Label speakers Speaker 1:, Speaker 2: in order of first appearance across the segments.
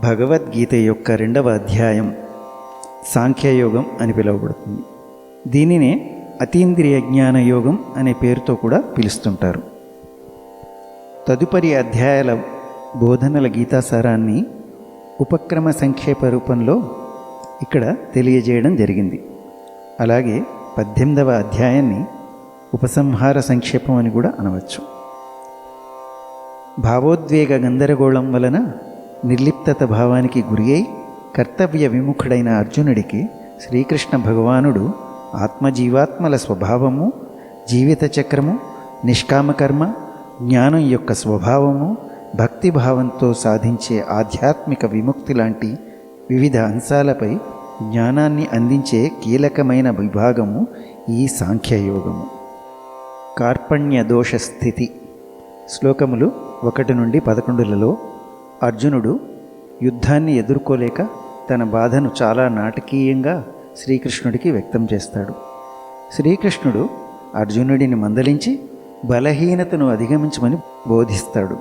Speaker 1: భగవద్గీత యొక్క 2వ అధ్యాయం సాంఖ్యయోగం అని పిలువబడుతుంది. దీనినే అతీంద్రియ జ్ఞాన యోగం అనే పేరుతో కూడా పిలుస్తుంటారు. తదుపరి అధ్యాయాల బోధనల గీతాసారాన్ని ఉపక్రమ సంక్షేప రూపంలో ఇక్కడ తెలియజేయడం జరిగింది. అలాగే 18వ అధ్యాయాన్ని ఉపసంహార సంక్షేపం అని కూడా అనవచ్చు. భావోద్వేగ గందరగోళం వలన నిర్లిప్తత భావానికి గురి అయి కర్తవ్య విముఖుడైన అర్జునుడికి శ్రీకృష్ణ భగవానుడు ఆత్మజీవాత్మల స్వభావము, జీవిత చక్రము, నిష్కామకర్మ, జ్ఞానం యొక్క స్వభావము, భక్తిభావంతో సాధించే ఆధ్యాత్మిక విముక్తి లాంటి వివిధ అంశాలపై జ్ఞానాన్ని అందించే కీలకమైన విభాగము ఈ సాంఖ్యయోగము. కార్పణ్య దోష స్థితి. శ్లోకములు 1 నుండి 11లలో అర్జునుడు యుద్ధాన్ని ఎదుర్కోలేక తన బాధను చాలా నాటకీయంగా శ్రీకృష్ణుడికి వ్యక్తం చేస్తాడు. శ్రీకృష్ణుడు అర్జునుడిని మందలించి బలహీనతను అధిగమించమని బోధిస్తాడు.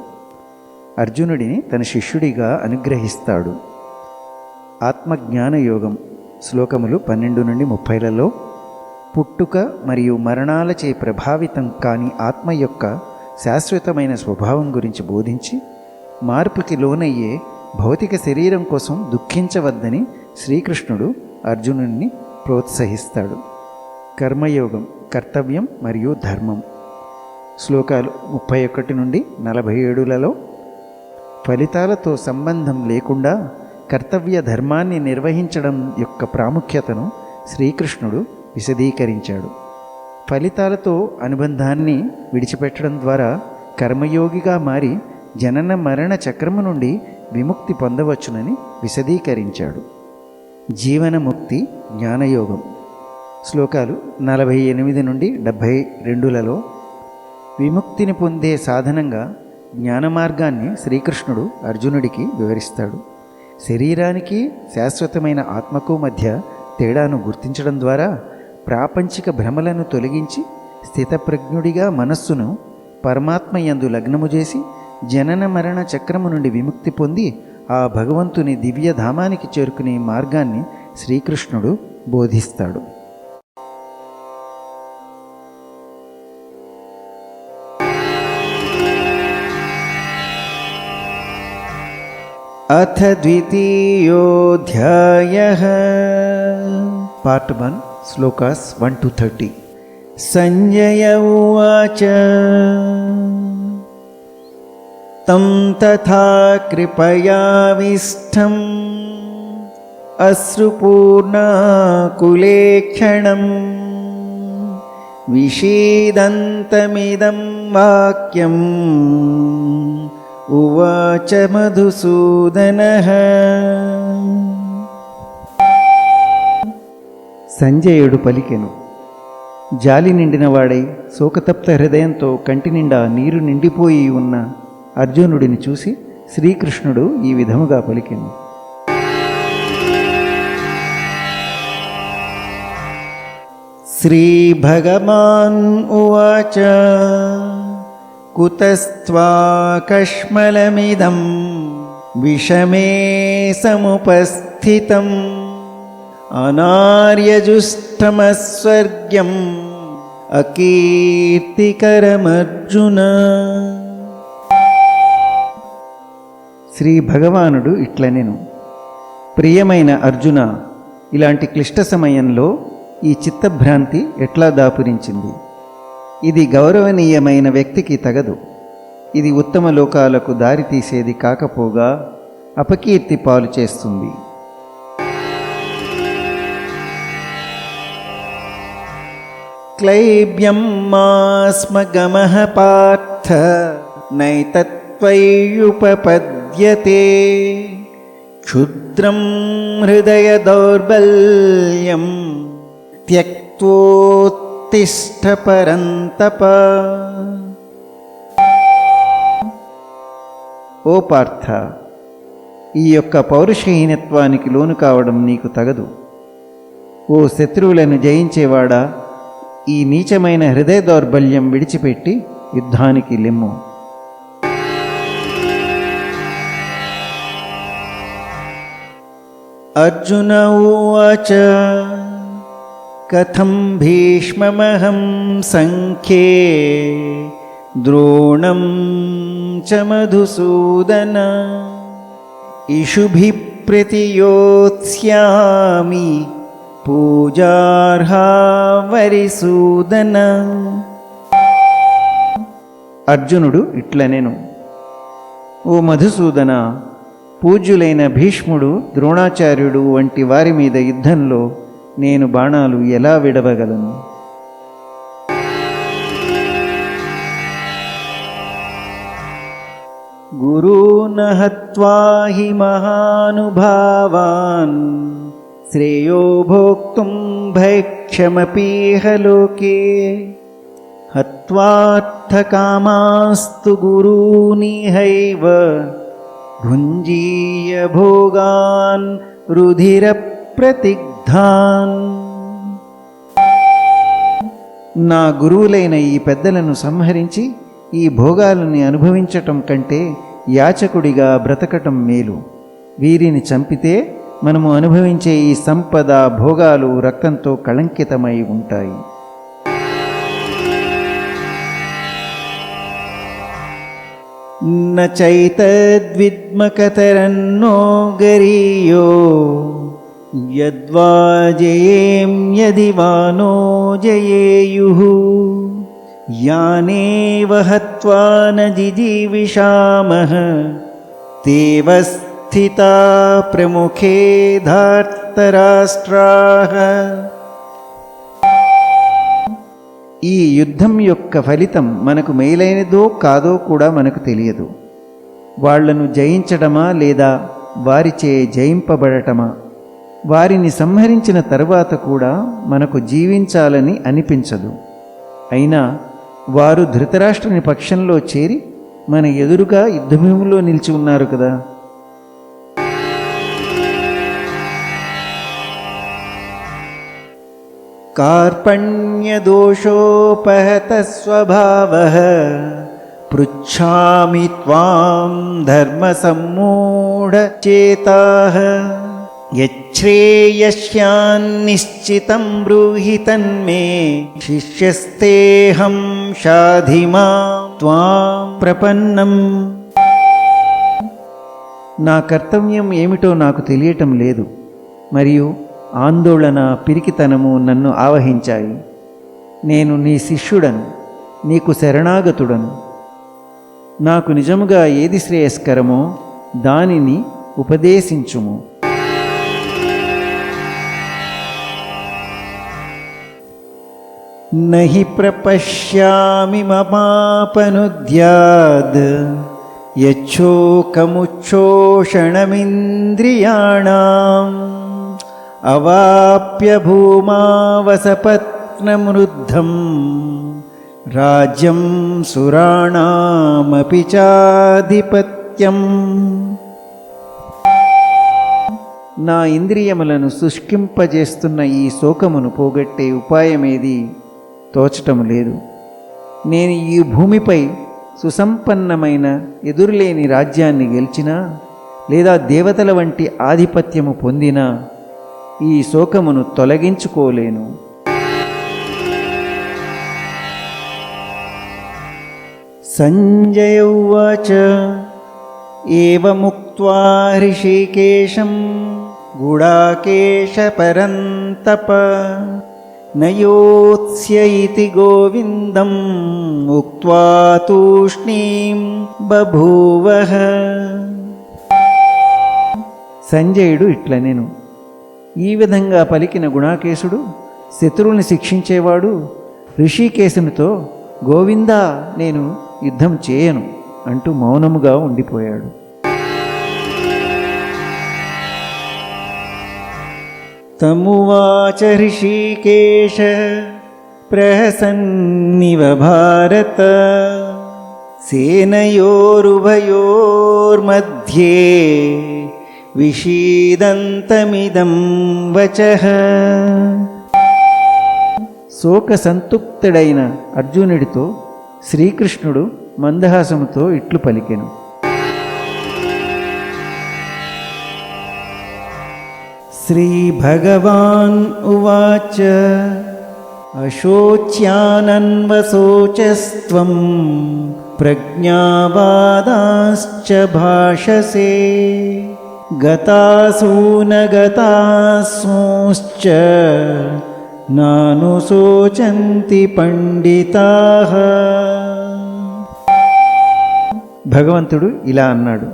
Speaker 1: అర్జునుడిని తన శిష్యుడిగా అనుగ్రహిస్తాడు. ఆత్మజ్ఞాన యోగం. శ్లోకములు 12 నుండి 30లలో పుట్టుక మరియు మరణాలచే ప్రభావితం కాని ఆత్మ యొక్క శాశ్వతమైన స్వభావం గురించి బోధించి మార్పుకి లోనయ్యే భౌతిక శరీరం కోసం దుఃఖించవద్దని శ్రీకృష్ణుడు అర్జునుడిని ప్రోత్సహిస్తాడు. కర్మయోగం. కర్తవ్యం మరియు ధర్మం. శ్లోకాలు 31 నుండి 47లలో ఫలితాలతో సంబంధం లేకుండా కర్తవ్య ధర్మాన్ని నిర్వహించడం యొక్క ప్రాముఖ్యతను శ్రీకృష్ణుడు విశదీకరించాడు. ఫలితాలతో అనుబంధాన్ని విడిచిపెట్టడం ద్వారా కర్మయోగిగా మారి జనన మరణ చక్రము నుండి విముక్తి పొందవచ్చునని విశదీకరించాడు. జీవనముక్తి. జ్ఞానయోగం. శ్లోకాలు 48 నుండి 72లలో విముక్తిని పొందే సాధనంగా జ్ఞాన మార్గాన్ని శ్రీకృష్ణుడు అర్జునుడికి వివరిస్తాడు. శరీరానికి శాశ్వతమైన ఆత్మకు మధ్య తేడాను గుర్తించడం ద్వారా ప్రాపంచిక భ్రమలను తొలగించి స్థితప్రజ్ఞుడిగా మనస్సును పరమాత్మ యందు లగ్నము చేసి జనన మరణ చక్రము నుండి విముక్తి పొంది ఆ భగవంతుని దివ్యధామానికి చేరుకునే మార్గాన్ని శ్రీకృష్ణుడు బోధిస్తాడు. అథ ద్వితీయోధ్యాయః. పార్ట్ 1. శ్లోకాస్ 1 to 30. సంజయ ఉవాచ తం తథా కృపయావిష్టం అశ్రుపూర్ణాకులేక్షణం విషీదంతమిదం వాక్యం ఉవాచ మధుసూదనః. సంజయుడు పలికెను. జాలి నిండినవాడై శోకతప్త హృదయంతో కంటి నిండా నీరు నిండిపోయి ఉన్న అర్జునుడిని చూసి శ్రీకృష్ణుడు ఈ విధముగా పలికెను. శ్రీ భగవాన్ ఉవాచ కుతస్త్వాకష్మలమిదం విషమే సముపస్థితం అనార్యజుష్టమస్వర్గ్యం అకీర్తికరమర్జున. శ్రీ భగవానుడు ఇట్లనెను. ప్రియమైన అర్జున, ఇలాంటి క్లిష్ట సమయంలో ఈ చిత్తభ్రాంతి ఎట్లా దాపురించింది? ఇది గౌరవనీయమైన వ్యక్తికి తగదు. ఇది ఉత్తమ లోకాలకు దారి తీసేది కాకపోగా అపకీర్తి పాలు చేస్తుంది. క్లైబ్యం మాస్మగమః పార్థ నైతత్వయ్యుపపద్యతే క్షుద్రం హృదయ దౌర్బల్యం త్యక్తోత్తిష్ఠ పరంతప. ఓ పార్థ, ఈ యొక్క పౌరుషహీనత్వానికి లోను కావడం నీకు తగదు. ఓ శత్రువులను జయించేవాడా, ఈ నీచమైన హృదయ దౌర్బల్యం విడిచిపెట్టి యుద్ధానికి లెమ్ము. అర్జున ఉవాచ కథం భీష్మమహం సంఖ్యే ద్రోణం చ మధుసూదన ఇషుభిః ప్రతియోత్స్యామి పూజార్హా వరిసూదన. అర్జునుడు ఇట్లనెను, ఓ మధుసూదన, పూజ్యులైన భీష్ముడు, ద్రోణాచార్యుడు వంటి వారి మీద యుద్ధంలో నేను బాణాలు ఎలా విడవగలను? గురూన్ హత్వా హి మహానుభావాన్ శ్రేయో భోక్తుం భైక్షమపీహ లోకే హత్వార్థకామాస్తు గురూనిహైవ భుంజీయ భోగాన్ రుధిర ప్రతిగ్ధాన్. నా గురువులైన ఈ పెద్దలను సంహరించి ఈ భోగాలని అనుభవించటం కంటే యాచకుడిగా బ్రతకటం మేలు. వీరిని చంపితే మనము అనుభవించే ఈ సంపద భోగాలు రక్తంతో కళంకితమై ఉంటాయి. న చైతద్విద్మకతరన్నో గరీయో యద్వా జయేం యది వానో జయేయుః యానేవ హత్వా న జిజీవిషామః తేవ స్థితా ప్రముఖే ధార్తరాష్ట్రాః. ఈ యుద్ధం యొక్క ఫలితం మనకు మేలైనదో కాదో కూడా మనకు తెలియదు. వాళ్లను జయించడమా లేదా వారిచే జయింపబడటమా? వారిని సంహరించిన తరువాత కూడా మనకు జీవించాలని అనిపించదు. అయినా వారు ధృతరాష్ట్రుని పక్షంలో చేరి మన ఎదురుగా యుద్ధభూమిలో నిలిచి ఉన్నారు కదా. కార్పణ్యదోషోపహత స్వభావః పృచ్ఛామి త్వాం ధర్మసమ్మూఢచేతాః యచ్ఛ్రేయస్యాన్నిశ్చితం బ్రూహి తన్మే శిష్యస్తేహం షాధిమాం త్వాం ప్రపన్నం. నా కర్తవ్యం ఏమిటో నాకు తెలియటం లేదు, మరియు ఆందోళన, పిరికితనము నన్ను ఆవహించాయి. నేను నీ శిష్యుడను, నీకు శరణాగతుడను. నాకు నిజముగా ఏది శ్రేయస్కరమో దానిని ఉపదేశించుము. నహి ప్రపశ్యామి మమాపనుద్యాద్ యచ్చోకముచ్చోషణమింద్రియాణాం అవాప్య భూమావసపత్నమృద్ధం రాజ్యం సురాణామపి చాధిపత్యం. నా ఇంద్రియములను శుష్కింపజేస్తున్న ఈ శోకమును పోగొట్టే ఉపాయమేది తోచటం లేదు. నేను ఈ భూమిపై సుసంపన్నమైన ఎదురులేని రాజ్యాన్ని గెలిచినా లేదా దేవతల వంటి ఆధిపత్యము పొందినా ఈ శోకమును తొలగించుకోలేను. సంజయ ఉవాచ ఏవముక్త్వా హృషీకేశం గుడాకేశ పరంతప నయోత్స్య ఇతి గోవిందం ఉక్త్వా తూష్ణీం బభూవః. సంజయుడు ఇట్లనెను, ఈ విధంగా పలికిన గుణాకేశుడు, శత్రువుని శిక్షించేవాడు, ఋషికేశునితో గోవిందా నేను యుద్ధం చేయను అంటూ మౌనముగా ఉండిపోయాడు. తమువాచ ఋషికేశ ప్రహసన్నివ భారత సేనయోరుభయోర్మధ్యే విషీదంతమిదం వచః. శోక సంతుప్తుడైన అర్జునుడితో శ్రీకృష్ణుడు మందహాసముతో ఇట్లు పలికెను. श्रीभगवान् उवाच अशोच्यानन्वशोचस्त्वं प्रज्ञावादांश्च भाषसे गतासूनगतासूंश्च नानुशोचन्ति పండితాః. భగవంతుడు ఇలా అన్నాడు,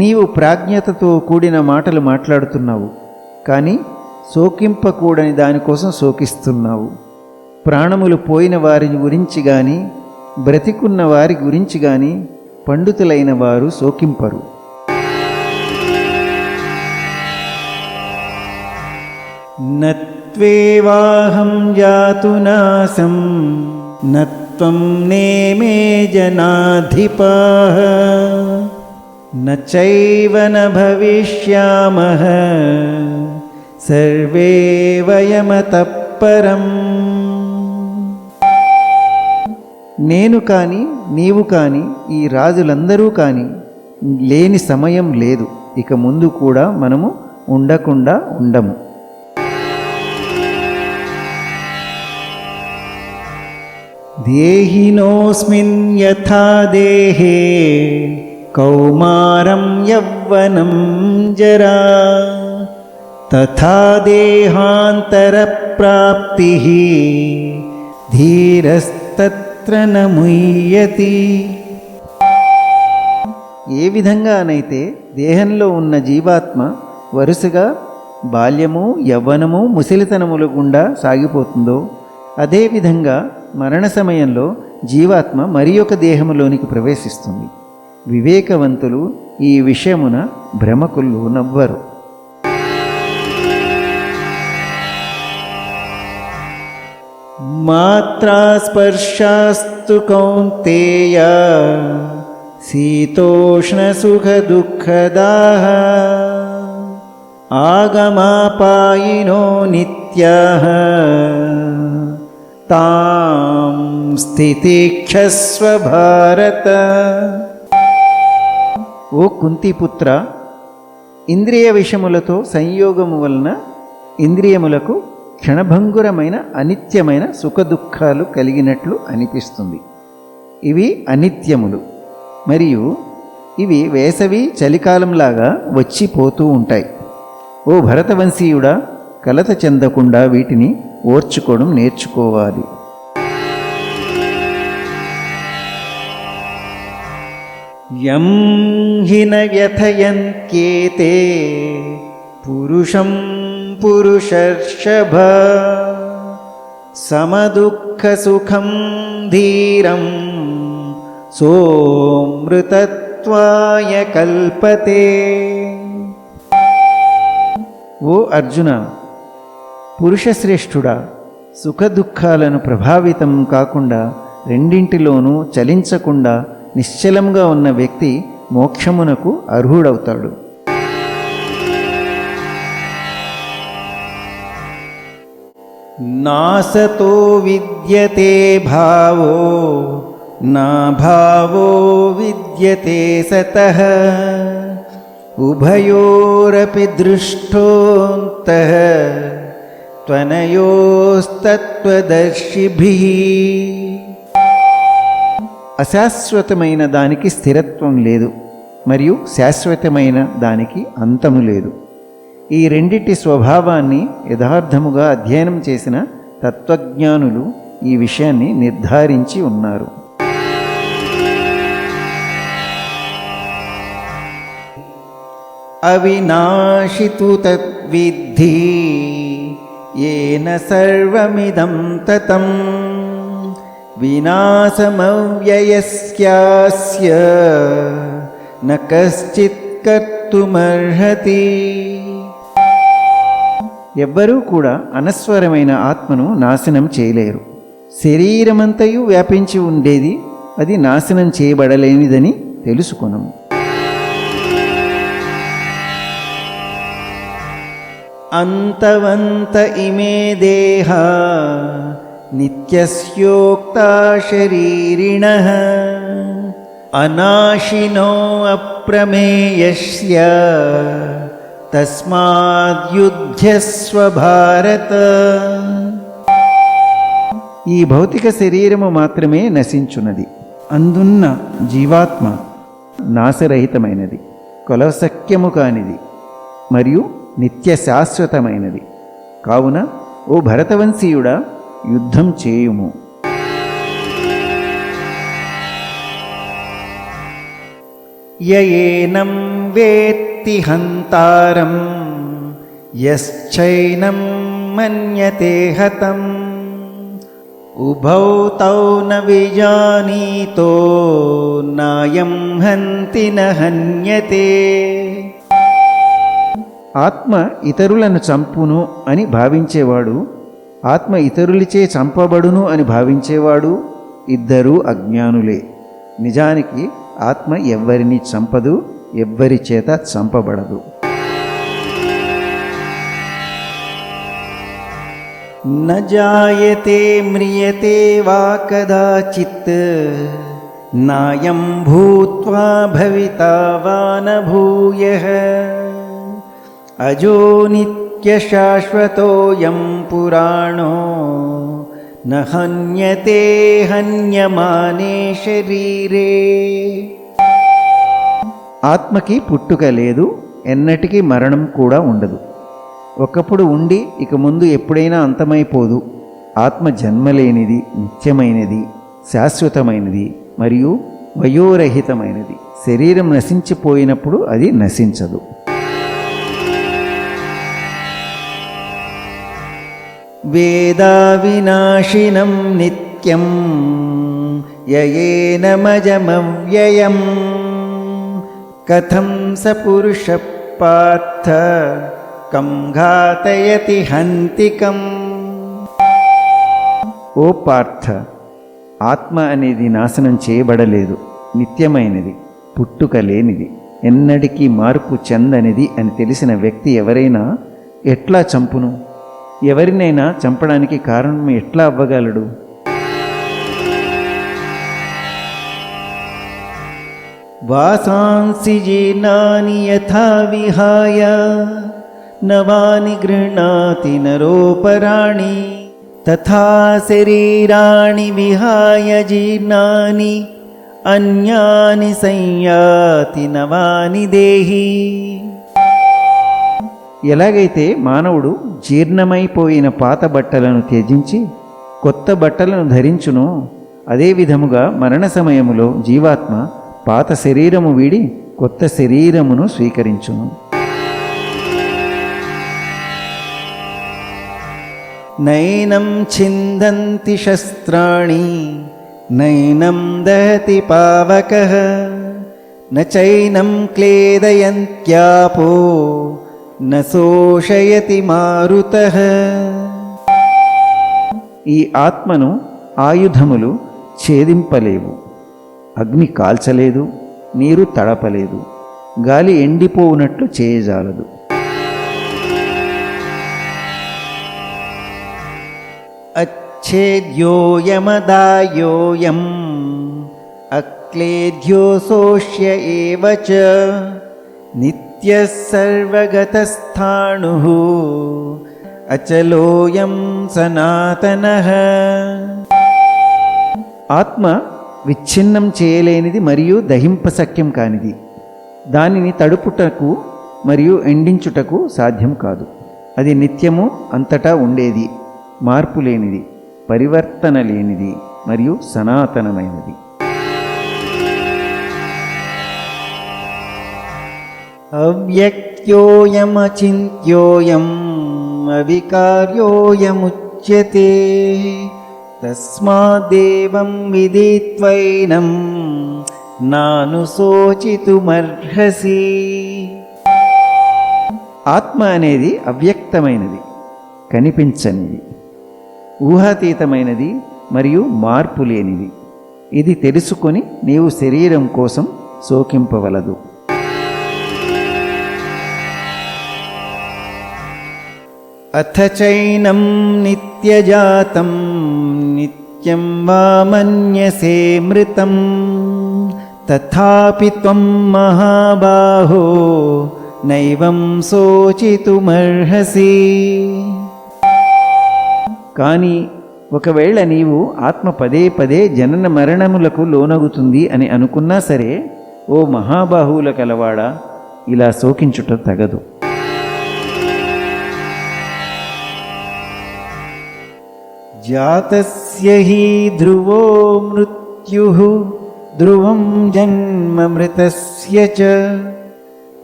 Speaker 1: నీవు ప్రాజ్ఞతతో కూడిన మాటలు మాట్లాడుతున్నావు, కానీ శోకింపకూడని దానికోసం శోకిస్తున్నావు. ప్రాణములు పోయిన వారి గురించి గాని బ్రతికున్న వారి గురించి గాని పండితులైన వారు శోకింపరు. నత్వేవాహం జాతునాసం నత్వం నేమే జనాధిపాః నచైవ న భవిష్యామః సర్వే వయమతః పరం. నేను కాని నీవు కాని ఈ రాజులందరూ కాని లేని సమయం లేదు, ఇక ముందు కూడా మనము ఉండకుండా ఉండము. దేహినోస్మిన్ యథా దేహే కౌమారం యవ్వనం జరా తథా దేహాంతర ప్రాప్తిః ధీరస్తత్ర న ముహ్యతి. ఏ విధంగానైతే దేహంలో ఉన్న జీవాత్మ వరుసగా బాల్యము యవ్వనము ముసలితనముల గుండా సాగిపోతుందో, అదేవిధంగా మరణ సమయంలో జీవాత్మ మరి ఒక దేహములోనికి ప్రవేశిస్తుంది. వివేకవంతులు ఈ విషయమున భ్రమకు లోనవ్వరు. మాత్రా స్పర్శాస్తు కౌంతేయ శీతోష్ణ సుఖ దుఃఖదాః ఆగమాపాయినో నిత్యాః తాం స్థితిక్షస్వ భారత. ఓ కుంతిపుత్ర, ఇంద్రియ విషములతో సంయోగము వలన ఇంద్రియములకు క్షణభంగురమైన అనిత్యమైన సుఖదుఖాలు కలిగినట్లు అనిపిస్తుంది. ఇవి అనిత్యములు మరియు ఇవి వేసవి చలికాలంలాగా వచ్చిపోతూ ఉంటాయి. ఓ భరతవంశీయుడా, కలత చెందకుండా వీటిని ఓర్చుకోవడం నేర్చుకోవాలి. యం హి న వ్యథయంత్యేతే పురుషం పురుషర్షభ సమదుఃఖసుఖం ధీరం సోమృతత్వాయ కల్పతే. ఓ అర్జున, పురుషశ్రేష్ఠుడా, సుఖదుఖాలను ప్రభావితం కాకుండా రెండింటిలోనూ చలించకుండా నిశ్చలంగా ఉన్న వ్యక్తి మోక్షమునకు అర్హుడవుతాడు. నాసతో విద్యతే భావో నా భావో విద్యతే సతః ఉభయోరపి దృష్టోంతః త్వనయోస్తత్వదర్శిభిః. అశాశ్వతమైన దానికి స్థిరత్వం లేదు మరియు శాశ్వతమైన దానికి అంతము లేదు. ఈ రెండిటి స్వభావాన్ని యథార్థముగా అధ్యయనం చేసిన తత్వజ్ఞానులు ఈ విషయాన్ని నిర్ధారించి ఉన్నారు. అవినాశితు తద్విద్ధి येन सर्वमिदं ततं विनाशमव्ययस्यास्य न कश्चित् कर्तुमर्हति. ఎవ్వరూ కూడా అనస్వరమైన ఆత్మను నాశనం చేయలేరు. శరీరమంతయు వ్యాపించి ఉండేది అది నాశనం చేయబడలేనిదని తెలుసుకొనము. అంతవంత ఇమే దేహ నిత్యస్యోక్తా శరీరిణః అనాశినో అప్రమేయస్య తస్మాద్యుధ్యస్వ భారత. ఈ భౌతిక శరీరము మాత్రమే నశించున్నది. అందున్న జీవాత్మ నాశరహితమైనది, కొలసక్యము కానిది మరియు నిత్య శాశ్వతమైనది. కావున ఓ భరతవంశీయుడా, యుద్ధం చేయుము. యయేనం వేత్తి హంతారం యశ్చైనం మన్యతే హతం ఉభౌ తౌ న విజానీతో నాయం హంతి న హన్యతే. ఆత్మ ఇతరులను చంపును అని భావించేవాడు, ఆత్మ ఇతరులచే చంపబడును అని భావించేవాడు ఇద్దరూ అజ్ఞానులే. నిజానికి ఆత్మ ఎవ్వరిని చంపదు, ఎవ్వరి చేత చంపబడదు. న జాయతే మ్రియతే వా కదాచిత్ నాయం భూత్వా భవితా వా న భూయః అజో నిత్యశాశ్వతోయం పురాణో న హన్యతే హన్యమానే శరీరే. ఆత్మకి పుట్టుక లేదు, ఎన్నటికీ మరణం కూడా ఉండదు. ఒకప్పుడు ఉండి ఇక ముందు ఎప్పుడైనా అంతమైపోదు. ఆత్మ జన్మలేనిది, నిత్యమైనది, శాశ్వతమైనది మరియు వయోరహితమైనది. శరీరం నశించిపోయినప్పుడు అది నశించదు. వేదా వినాశినం నిత్యం యయేనమజమవ్యయం కథం స పురుష పార్థ కం ఘాతయతి హంతికం. ఓ పార్థ, ఆత్మ అనేది నాశనం చేయబడలేదు, నిత్యమైనది, పుట్టుక లేనిది, ఎన్నటికీ మార్పు చెందనిది అని తెలిసిన వ్యక్తి ఎవరైనా ఎట్లా చంపును? ఎవరినైనా చంపడానికి కారణం ఎట్లా అవ్వగలడు? వాసాంసి జీర్ణాని యథా విహాయ నవాని గృహ్ణాతి నరోపరాణి తథా శరీరాణి విహాయ జీర్ణాని అన్యాని సంయాతి నవాని దేహి. ఎలాగైతే మానవుడు జీర్ణమైపోయిన పాత బట్టలను త్యజించి కొత్త బట్టలను ధరించునో, అదే విధముగా మరణ సమయములో జీవాత్మ పాత శరీరము వీడి కొత్త శరీరమును స్వీకరించును. నైనం ఛిందంతి శస్త్రాణి నైనం దహతి పావకః న చైనం క్లేదయంత్యాపో న శోషయతి మారుతః. ఈ ఆత్మను ఆయుధములు ఛేదింపలేవు, అగ్ని కాల్చలేదు, నీరు తడపలేదు, గాలి ఎండిపోవునట్లు చేయజాలదు. అచ్ఛేద్యోయమదాయోయం అక్లేద్యో శోష్య ఏవ చ నిత్యః సర్వగతస్థాణుః అచలోయం సనాతనః. ఆత్మ విచ్ఛిన్నం చేయలేనిది మరియు దహింపశక్యం కానిది. దానిని తడుపుటకు మరియు ఎండించుటకు సాధ్యం కాదు. అది నిత్యము, అంతటా ఉండేది, మార్పు లేనిది, పరివర్తన లేనిది మరియు సనాతనమైనది. అవ్యక్త్యోయమచింత్యోయం అవికార్యోయముచ్యతే తస్మాదేవం విదిత్వైనం నానుశోచితుమర్హసి. ఆత్మ అనేది అవ్యక్తమైనది, కనిపించనిది, ఊహాతీతమైనది మరియు మార్పు లేనిది. ఇది తెలుసుకొని నీవు శరీరం కోసం శోకింపవలదు. అథ చైనం నిత్యజాతం నిత్యం వా మన్యసే మృతం తథాపి త్వం మహాబాహో నైవం శోచితుమర్హసి. కానీ ఒకవేళ నీవు ఆత్మ పదే పదే జనన మరణములకు లోనగుతుంది అని అనుకున్నా సరే, ఓ మహాబాహువుల కలవాడా, ఇలా శోకించుట తగదు. జాతస్య హి ధ్రువో మృత్యుః ధ్రువం జన్మ మృతస్య చ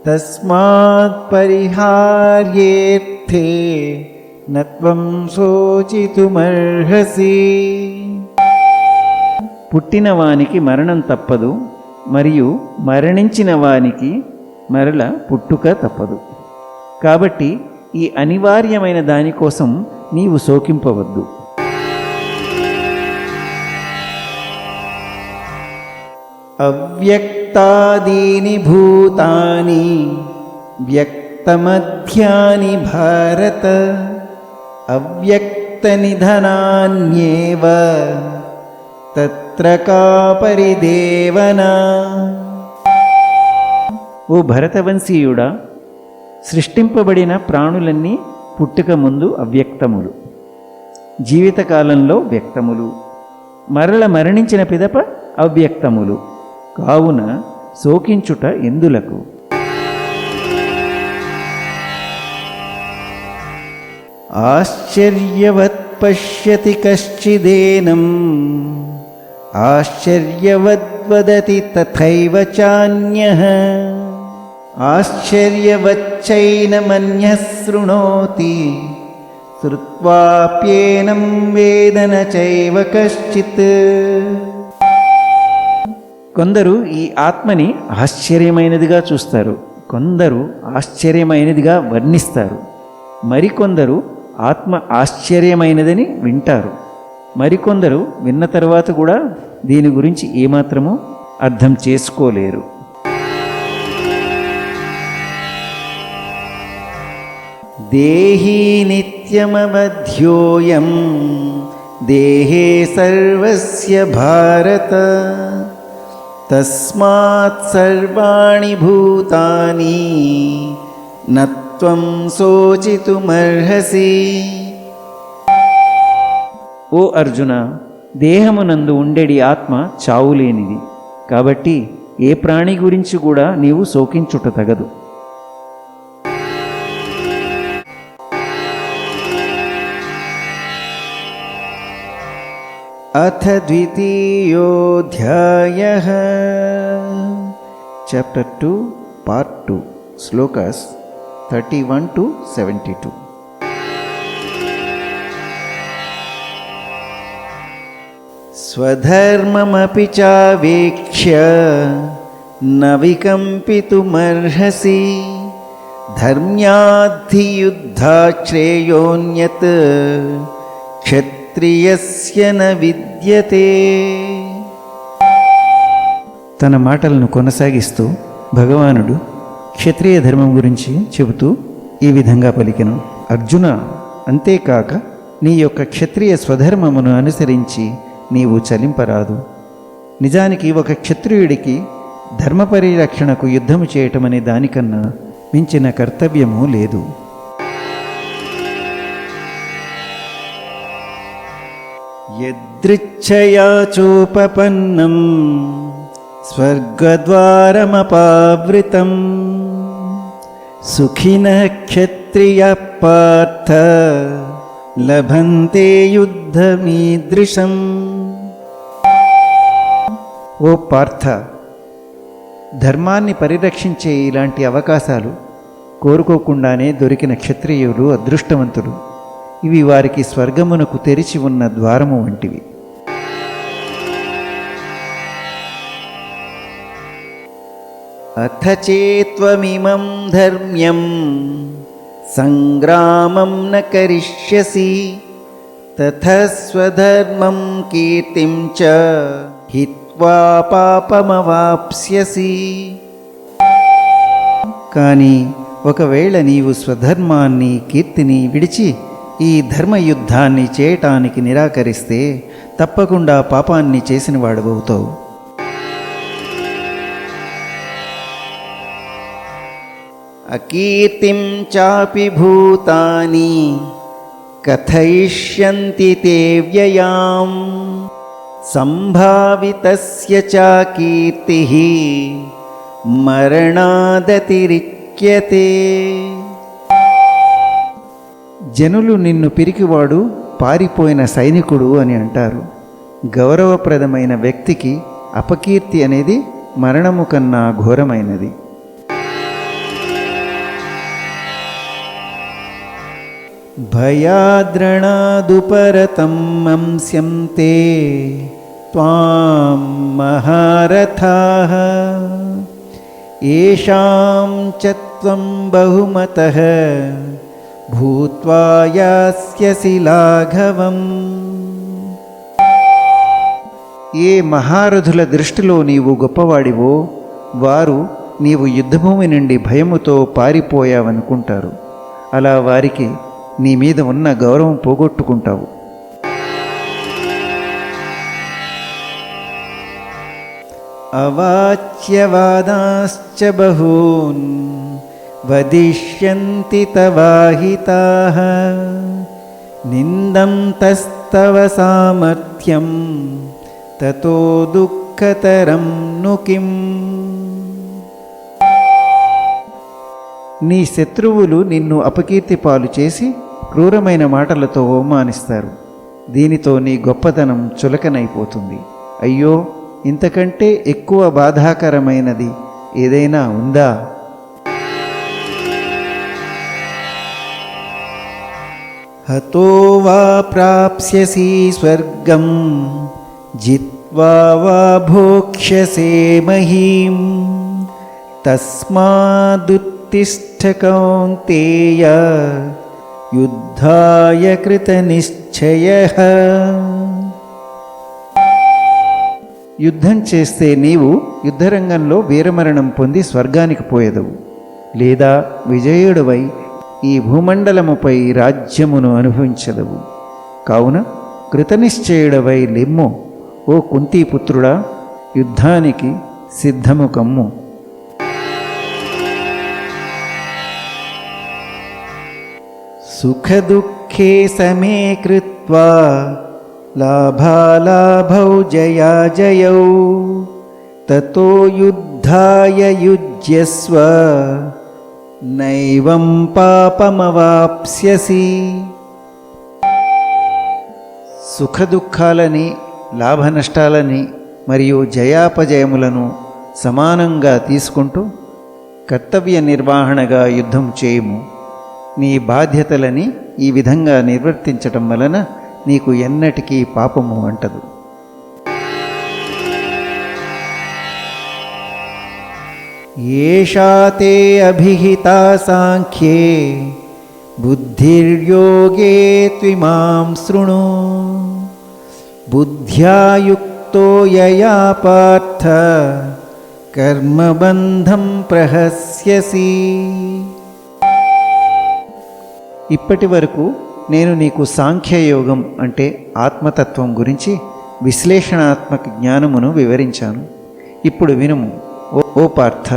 Speaker 1: తస్మాత్ పరిహార్యేర్థే నత్వం శోచితుమర్హసి. పుట్టిన వానికి మరణం తప్పదు, మరియు మరణించిన వానికి మరల పుట్టుక తప్పదు. కాబట్టి ఈ అనివార్యమైన దానికోసం నీవు శోకింపవద్దు. అవ్యక్తాదీని భూతాని వ్యక్తమధ్యాని భారత అవ్యక్తనిధనాన్యేవ తత్ర కా పరిదేవనా. ఓ భరతవంశీయుడా, సృష్టింపబడిన ప్రాణులన్నీ పుట్టుక ముందు అవ్యక్తములు, జీవితకాలంలో వ్యక్తములు, మరల మరణించిన పిదప అవ్యక్తములు. కావున శోకించుట ఎందులకు? ఆశ్చర్యవత్ పశ్యతి కశ్చిదేనం ఆశ్చర్యవద్వదతి తథైవ చాన్యః ఆశ్చర్యవచ్చైనమన్యః శృణోతి శ్రుత్వాప్యేనం వేద న చైవ కశ్చిత్. కొందరు ఈ ఆత్మని ఆశ్చర్యమైనదిగా చూస్తారు, కొందరు ఆశ్చర్యమైనదిగా వర్ణిస్తారు, మరికొందరు ఆత్మ ఆశ్చర్యమైనదని వింటారు, మరికొందరు విన్న తర్వాత కూడా దీని గురించి ఏమాత్రమూ అర్థం చేసుకోలేరు. దేహీ నిత్యమవధ్యోయం దేహే సర్వస్య భారత తస్మాత్ సర్వాణి భూతాని నత్వం శోచితుమర్హసి. ఓ అర్జున, దేహమునందు ఉండేడి ఆత్మ చావులేనిది, కాబట్టి ఏ ప్రాణి గురించి కూడా నీవు శోకించుట తగదు. అథ ద్వితీయోధ్యాయః. Chapter 2 part 2 shlokas 31 to 72. స్వధర్మమపి చావేక్ష్య న వికంపితుమర్హసి ధర్మ్యాద్ధి యుద్ధాత్ శ్రేయోన్యత్ క్షత్రియస్య న విద్యతే. తన మాటలను కొనసాగిస్తూ భగవానుడు క్షత్రియ ధర్మం గురించి చెబుతూ ఈ విధంగా పలికెను. అర్జున, అంతేకాక నీ యొక్క క్షత్రియ స్వధర్మమును అనుసరించి నీవు చలింపరాదు. నిజానికి ఒక క్షత్రియుడికి ధర్మ పరిరక్షణకు యుద్ధము చేయటమనే దానికన్నా మించిన కర్తవ్యము లేదు. యదృచ్ఛయా చోపపన్నం స్వర్గద్వారమపావృతం సుఖినః క్షత్రియః పార్థ లభంతే యుద్ధమీదృశం. ఓ పార్థ, ధర్మాన్ని పరిరక్షించే ఇలాంటి అవకాశాలు కోరుకోకుండానే దొరికిన క్షత్రియులు అదృష్టవంతులు. ఇవి వారికి స్వర్గమునకు తెరిచి ఉన్న ద్వారము వంటివి. అథ చేత్వమిమం ధర్మ్యం సంగ్రామం న కరిష్యసి తథా స్వధర్మం కీర్తిం చ హిత్వా పాపమవాప్స్యసి. కానీ ఒకవేళ నీవు స్వధర్మాన్ని కీర్తిని విడిచి ఈ ధర్మయుద్ధాన్ని చేయటానికి నిరాకరిస్తే తప్పకుండా పాపాన్ని చేసిన వాడవుతావు. అకీర్తిం చాపి భూతాని కథయిష్యంతి తే వ్యయాం సంభావితస్య చ కీర్తిః మరణాదతిరిచ్యతే. జనులు నిన్ను పిరికివాడు, పారిపోయిన సైనికుడు అని అంటారు. గౌరవప్రదమైన వ్యక్తికి అపకీర్తి అనేది మరణము కన్నా ఘోరమైనది. భయాద్రణాదుపరతం అంస్యం తే త్వాం మహారథాః ఏషాం చ త్వం బహుమతః భూత్వా యాస్యసి లాఘవం. ఏ మహారథుల దృష్టిలో నీవు గొప్పవాడివో వారు నీవు యుద్ధభూమి నుండి భయముతో పారిపోయావనుకుంటారు. అలా వారికి నీ మీద ఉన్న గౌరవం పోగొట్టుకుంటావు. అవాచ్యవాదాశ్చ బహూన్ వదిష్యంతి తవాహితాః నిందంతస్తవ సామర్థ్యం తతో దుఃఖతరం ను కిం. నీ శత్రువులు నిన్ను అపకీర్తి పాలు చేసి క్రూరమైన మాటలతో అవమానిస్తారు. దీనితో నీ గొప్పతనం చులకనైపోతుంది. అయ్యో, ఇంతకంటే ఎక్కువ బాధాకరమైనది ఏదైనా ఉందా? హతో వా ప్రాప్స్యసి స్వర్గం జిత్వా వా భోక్ష్యసే మహీం తస్మాదుత్తిష్ఠ కౌంతేయ యుద్ధాయ కృతనిశ్చయః. యుద్ధం చేస్తే నీవు యుద్ధరంగంలో వీరమరణం పొంది స్వర్గానికి పోయేదవు, లేదా విజయుడవై ఈ భూమండలముపై రాజ్యమును అనుభవించదవు. కావున కృతనిశ్చయుడవై లెమ్ము, ఓ కుంతీపుత్రుడా, యుద్ధానికి సిద్ధము కమ్ము. సుఖదుఃఖే సమే కృత్వా లాభాలాభౌ జయాజయౌ తతో యుద్ధాయ యుజ్యస్వ నైవం పాపమవాప్స్యసి. సుఖదుఖాలని, లాభనష్టాలని మరియు జయాపజయములను సమానంగా తీసుకుంటూ కర్తవ్య నిర్వహణగా యుద్ధం చేయుము. నీ బాధ్యతలని ఈ విధంగా నిర్వర్తించటం వలన నీకు ఎన్నటికీ పాపము అంటదు. ఏషా తే అభిహితా సాంఖ్యే బుద్ధిర్యోగే త్విమాం శృణు బుద్ధ్యా యుక్తో యయా పార్థ కర్మబంధం ప్రహస్యసి. ఇప్పటి వరకు నేను నీకు సాంఖ్యయోగం అంటే ఆత్మతత్వం గురించి విశ్లేషణాత్మక జ్ఞానమును వివరించాను. ఇప్పుడు వినుము ఓ పార్థ,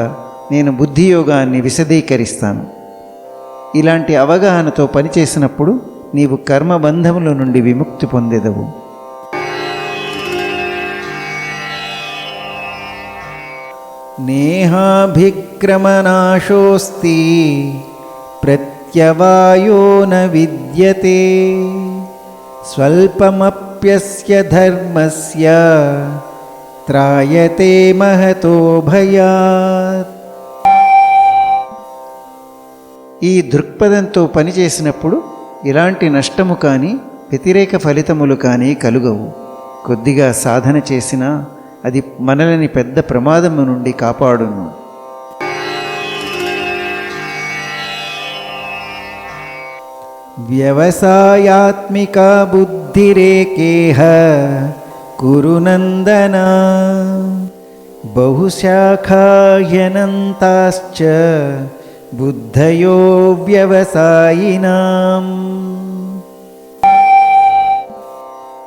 Speaker 1: నేను బుద్ధియోగాన్ని విశదీకరిస్తాను. ఇలాంటి అవగాహనతో పనిచేసినప్పుడు నీవు కర్మబంధముల నుండి విముక్తి పొందెదవు. నేహాభిక్రమనాశోస్తి ప్రత్యవాయో న విద్యతే స్వల్పమప్యస్య ధర్మస్య త్రాయతే మహతో భయాత్. ఈ దృక్పథంతో పనిచేసినప్పుడు ఇలాంటి నష్టము కానీ వ్యతిరేక ఫలితములు కానీ కలుగవు. కొద్దిగా సాధన చేసినా అది మనల్ని పెద్ద ప్రమాదము నుండి కాపాడును. వ్యవసాయాత్మికా బుద్ధిరేకేహ కురు నందన బహుశాఖాహ్యనంతాశ్చ బుద్ధయో వ్యవసాయినాం.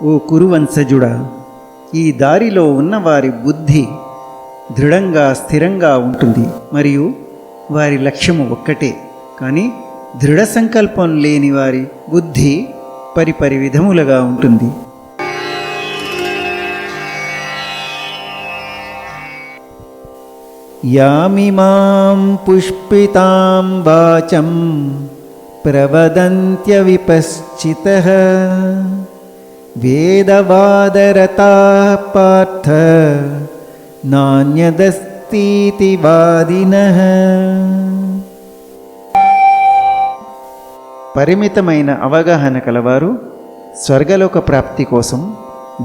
Speaker 1: ఓ కురువంశజుడా, ఈ దారిలో ఉన్నవారి బుద్ధి దృఢంగా స్థిరంగా ఉంటుంది మరియు వారి లక్ష్యము ఒక్కటే. కానీ దృఢ సంకల్పం లేని వారి బుద్ధి పరిపరి విధములుగా ఉంటుంది. యామిమాం పుష్పితాం వాచం ప్రవదంత్య విపశ్చితః వేదవాదరతాః పార్థ నాన్యదస్తీతి వాదినః. పరిమితమైన అవగాహన కలవారు స్వర్గలోక ప్రాప్తి కోసం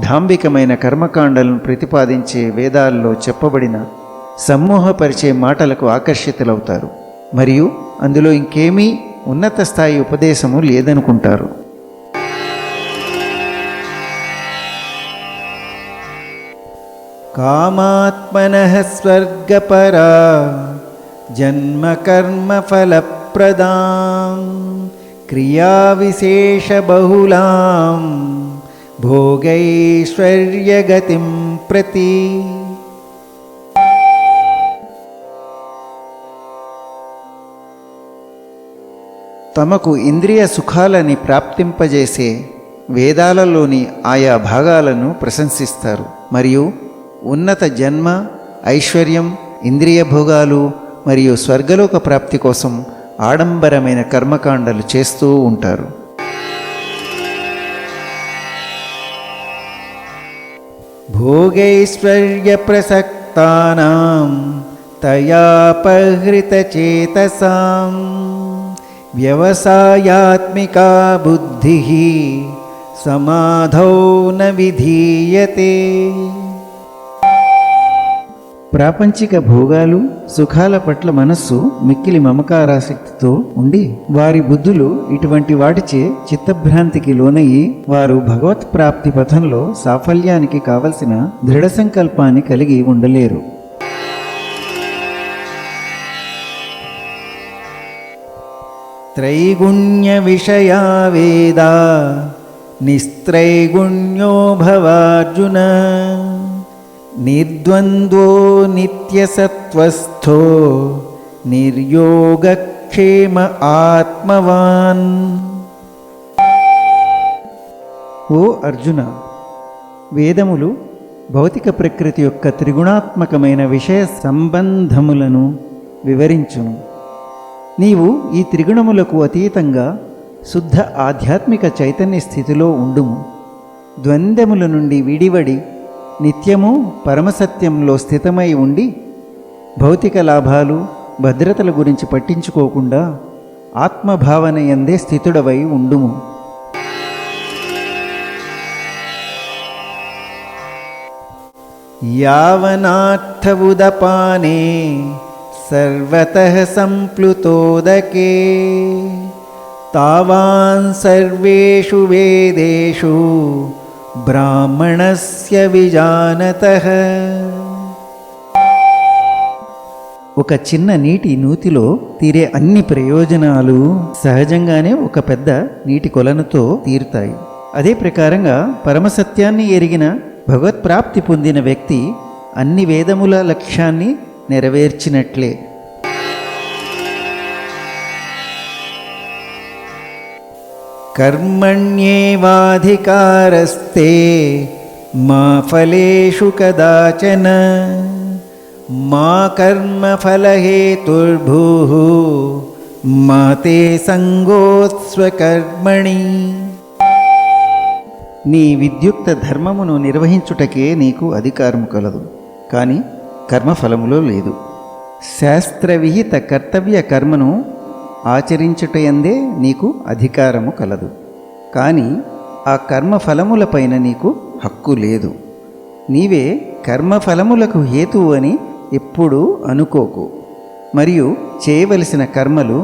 Speaker 1: ధాంబికమైన కర్మకాండలను ప్రతిపాదించే వేదాల్లో చెప్పబడిన సమ్మోహపరిచే మాటలకు ఆకర్షితులవుతారు మరియు అందులో ఇంకేమీ ఉన్నత స్థాయి ఉపదేశము లేదనుకుంటారు. కామాత్మనః స్వర్గపరా జన్మకర్మఫలప్రదాం క్రియావిశేషబహుళాం భోగైశ్వర్యగతిం ప్రతి. తమకు ఇంద్రియ సుఖాలని ప్రాప్తింపజేసే వేదాలలోని ఆయా భాగాలను ప్రశంసిస్తారు మరియు ఉన్నత జన్మ, ఐశ్వర్యం, ఇంద్రియ భోగాలు మరియు స్వర్గలోక ప్రాప్తి కోసం ఆడంబరమైన కర్మకాండలు చేస్తూ ఉంటారు. భోగైశ్వర్య ప్రసక్తానాం తయాపహృతచేతసాం వ్యవసాయాత్మికా బుద్ధిః సమాధౌ న విధీయతే. ప్రాపంచిక భోగాలు, సుఖాల పట్ల మనస్సు మిక్కిలి మమకారాసక్తితో ఉండి వారి బుద్ధులు ఇటువంటి వాటిచే చిత్తభ్రాంతికి లోనయ్యి వారు భగవత్ ప్రాప్తి పథంలో సాఫల్యానికి కావలసిన దృఢ సంకల్పాన్ని కలిగి ఉండలేరు. త్రైగుణ్య విషయా వేదా నిస్త్రైగుణ్యో భవార్జున నిర్ద్వంద్వో నిత్యసత్వస్థో నిర్యోగక్షేమ ఆత్మవాన్. ఓ అర్జున, వేదములు భౌతిక ప్రకృతి యొక్క త్రిగుణాత్మకమైన విషయ సంబంధములను వివరించును. నీవు ఈ త్రిగుణములకు అతీతంగా శుద్ధ ఆధ్యాత్మిక చైతన్య స్థితిలో ఉండుము. ద్వంద్వముల నుండి విడివడి నిత్యము పరమసత్యంలో స్థితమై ఉండి భౌతిక లాభాలు, భద్రతల గురించి పట్టించుకోకుండా ఆత్మభావన యందే స్థితుడవై ఉండుము. యావనార్థవుదపానే సర్వతః సంప్లుతోదకే తావాన్ సర్వేషు వేదేషు బ్రాహ్మణస్య విజానతః. ఒక చిన్న నీటి నూతిలో తీరే అన్ని ప్రయోజనాలు సహజంగానే ఒక పెద్ద నీటి కొలనుతో తీరుతాయి. అదే ప్రకారంగా పరమసత్యాన్ని ఎరిగిన భగవత్ప్రాప్తి పొందిన వ్యక్తి అన్ని వేదముల లక్ష్యాన్ని నెరవేర్చినట్లే. కర్మణ్యేవాధికారస్తే మా ఫలేషు కదాచన మా కర్మఫలహేతుర్భూః మా తే సంగోత్స్వకర్మణి. నీ విద్యుక్త ధర్మమును నిర్వహించుటకే నీకు అధికారము కలదు, కానీ కర్మఫలములో లేదు. శాస్త్రవిహిత కర్తవ్య కర్మను ఆచరించుటయందే నీకు అధికారము కలదు, కానీ ఆ కర్మఫలములపైన నీకు హక్కు లేదు. నీవే కర్మఫలములకు హేతువు అని ఎప్పుడూ అనుకోకు, మరియు చేయవలసిన కర్మలు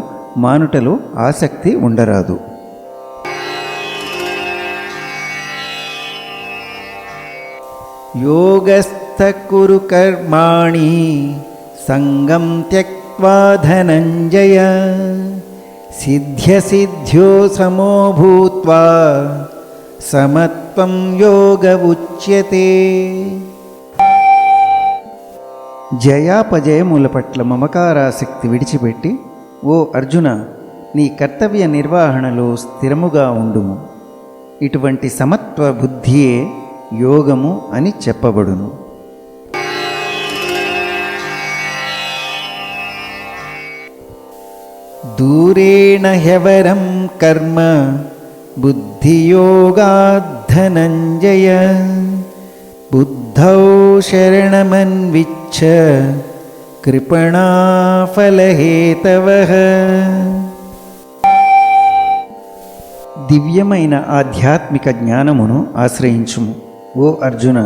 Speaker 1: మానుటలో ఆసక్తి ఉండరాదు. యోగస్థ కురు కర్మాణి సంగం త్యక్త్వా ధనంజయ సిద్ధ్యసిద్ధ్యో సమో భూత్వా సమత్వం యోగ ఉచ్యతే. జయాపజయముల పట్ల మమకారాసక్తి విడిచిపెట్టి, ఓ అర్జున, నీ కర్తవ్య నిర్వహణలో స్థిరముగా ఉండుము. ఇటువంటి సమత్వ బుద్ధియే యోగము అని చెప్పబడును. దూరేణ హ్యవరం కర్మ బుద్ధియోగాద్ధనంజయ బుద్ధౌ శరణమన్విచ్ఛ కృపణాఫలహేతవః. దివ్యమైన ఆధ్యాత్మిక జ్ఞానమును ఆశ్రయించుము. ఓ అర్జున,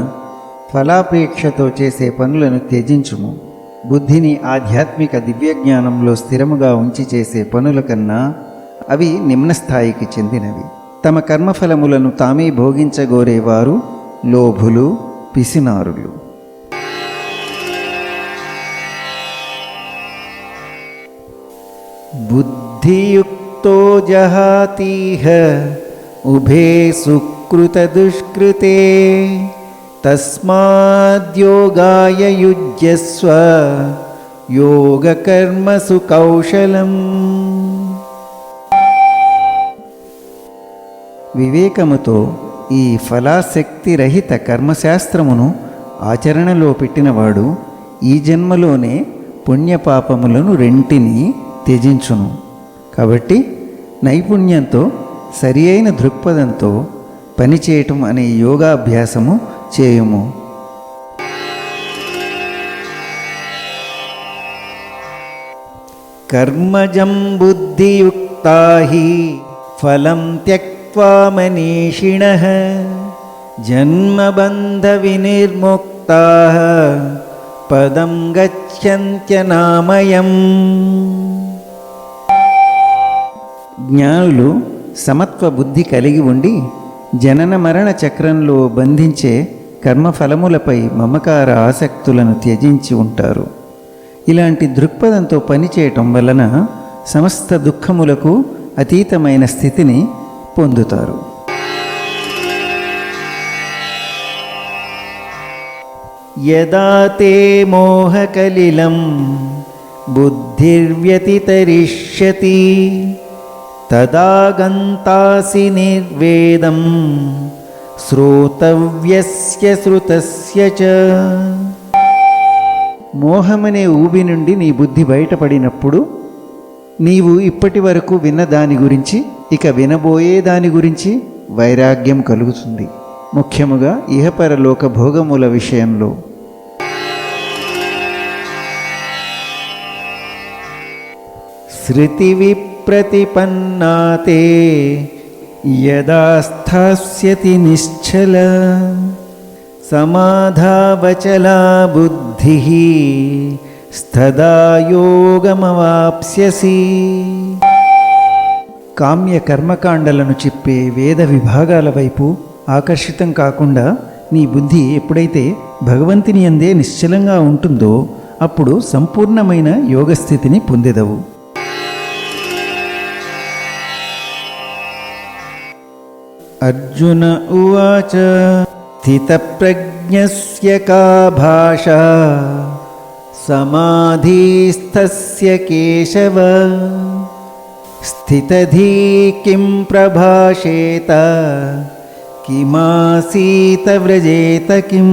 Speaker 1: ఫలాపేక్షతో చేసే పనులను త్యజించుము. బుద్ధిని ఆధ్యాత్మిక దివ్యజ్ఞానంలో స్థిరముగా ఉంచి చేసే పనుల కన్నా అవి నిమ్నస్థాయికి చెందినవి. తమ కర్మఫలములను తామే భోగించగోరేవారు లోభులు, పిసినారులు. బుద్ధియుక్తో జహాతీహ ఉభే సుకృతదుష్కృతే తస్మాద్యోగాయ యుజ్యస్వ యోగకర్మసు కౌశలం. వివేకముతో ఈ ఫలాశక్తిరహిత కర్మశాస్త్రమును ఆచరణలో పెట్టినవాడు ఈ జన్మలోనే పుణ్యపాపములను రెంటిని త్యజించును. కాబట్టి నైపుణ్యంతో సరి అయిన దృక్పథంతో పనిచేయటం అనే యోగాభ్యాసము చేయుము. కర్మజం బుద్ధియుక్తా హి ఫలం త్యక్త్వా మనీషిణః జన్మబంధ వినిర్ముక్తాః పదం గచ్చంత్యనామయం. జ్ఞానులు సమత్వ బుద్ధి కలిగి ఉండి జనన మరణ చక్రంలో బంధించే కర్మఫలములపై మమకార ఆసక్తులను త్యజించి ఉంటారు. ఇలాంటి దృక్పథంతో పనిచేయటం వలన సమస్త దుఃఖములకు అతీతమైన స్థితిని పొందుతారు. యదా తే మోహకలిలం బుద్ధిర్వ్యతితరిష్యతి తదా గంతాసి నిర్వేదం శ్రోతవ్యస్య శ్రుతస్య చ. మోహమనే ఊబి నుండి నీ బుద్ధి బయటపడినప్పుడు నీవు ఇప్పటి వరకు విన్న దాని గురించి, ఇక వినబోయే దాని గురించి వైరాగ్యం కలుగుతుంది. ముఖ్యముగా ఇహపరలోక భోగముల విషయంలో. శృతి విప్రతిపన్నాతే యదా స్థాస్యతి నిశ్చల సమాధావచలా బుద్ధి స్తదా యోగమవాప్స్యసి. కామ్య కర్మకాండలను చెప్పే వేద విభాగాల వైపు ఆకర్షితం కాకుండా నీ బుద్ధి ఎప్పుడైతే భగవంతుని యందే నిశ్చలంగా ఉంటుందో అప్పుడు సంపూర్ణమైన యోగస్థితిని పొందెదవు. అర్జున ఉవాచ స్థితప్రజ్ఞస్య కా భాషా సమాధిస్థస్య కేశవ స్థితధీ కిం ప్రభాషేత కిమాసీత వ్రజేత కిం.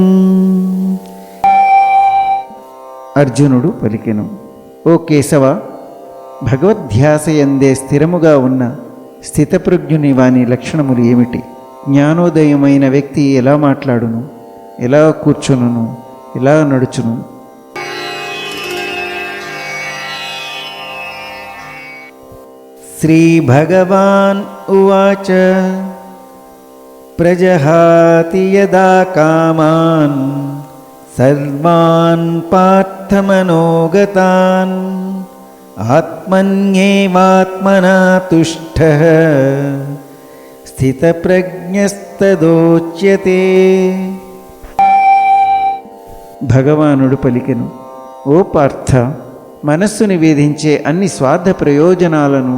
Speaker 1: అర్జునుడు పలికెను, ఓ కేశవ, భగవద్ధ్యాసయందే స్థిరముగా ఉన్న స్థితప్రజ్ఞుని వాని లక్షణములు ఏమిటి? జ్ఞానోదయమైన వ్యక్తి ఎలా మాట్లాడును, ఎలా కూర్చునును, ఎలా నడుచును? శ్రీ భగవాన్ ఉవాచ ప్రజహాతి యదా కామాన్ సర్వాన్ పార్థమనోగతాన్ ఆత్మన్యేవాత్మనా తుష్టః స్థితప్రజ్ఞస్తదోచ్యతే. భగవానుడు పలికెను, ఓ పార్థ, మనస్సుని వేధించే అన్ని స్వార్థ ప్రయోజనాలను,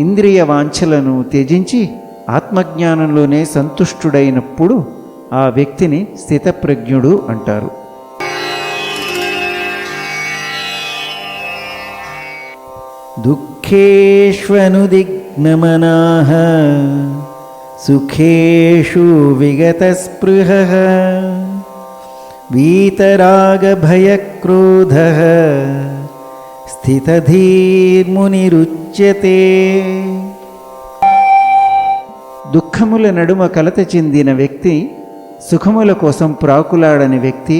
Speaker 1: ఇంద్రియ వాంఛలను త్యజించి ఆత్మజ్ఞానంలోనే సంతుష్టుడైనప్పుడు ఆ వ్యక్తిని స్థితప్రజ్ఞుడు అంటారు. దుఃఖేష్వనుదిగ్నమనాః సుఖేషు విగతస్పృహః వీతరాగభయక్రోధః స్థితధీర్మునిరుచ్యతే. దుఃఖముల నడుమ కలత చెందిన వ్యక్తి, సుఖముల కోసం ప్రాకులాడని వ్యక్తి,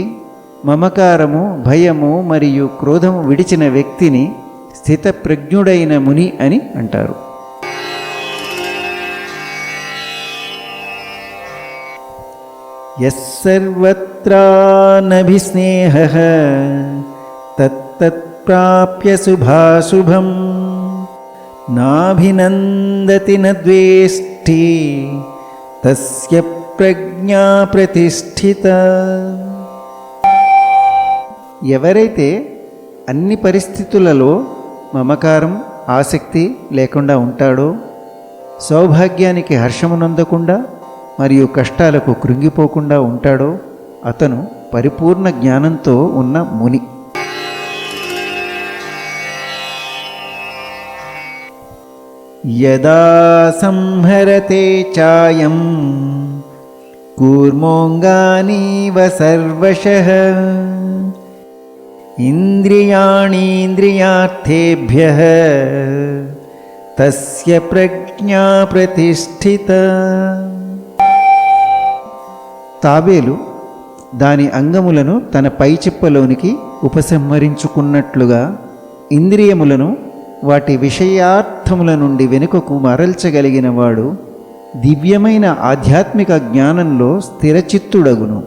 Speaker 1: మమకారము, భయము మరియు క్రోధము విడిచిన వ్యక్తిని స్థితప్రజ్ఞుడైన ముని అని అంటారు. యస్సర్వత్రానభిస్నేహః తత్తత్ప్రాప్య శుభాశుభం నాభినందతి నద్వేష్టి తస్య ప్రజ్ఞా ప్రతిష్ఠిత. ఎవరైతే అన్ని పరిస్థితులలో మమకారం, ఆసక్తి లేకుండా ఉంటాడో, సౌభాగ్యానికి హర్షమునందకుండా మరియు కష్టాలకు కృంగిపోకుండా ఉంటాడో అతను పరిపూర్ణ జ్ఞానంతో ఉన్న ముని. యదా సంహరతే చాయం కూర్మోంగానీవ సర్వశః ఇంద్రియాణీంద్రియార్థేభ్యః తస్య ప్రజ్ఞా ప్రతిష్ఠిత. తాబేలు దాని అంగములను తన పైచిప్పలోనికి ఉపసంహరించుకున్నట్లుగా ఇంద్రియములను వాటి విషయార్థముల నుండి వెనుకకు మరల్చగలిగిన వాడు దివ్యమైన ఆధ్యాత్మిక జ్ఞానంలో స్థిరచిత్తుడగును.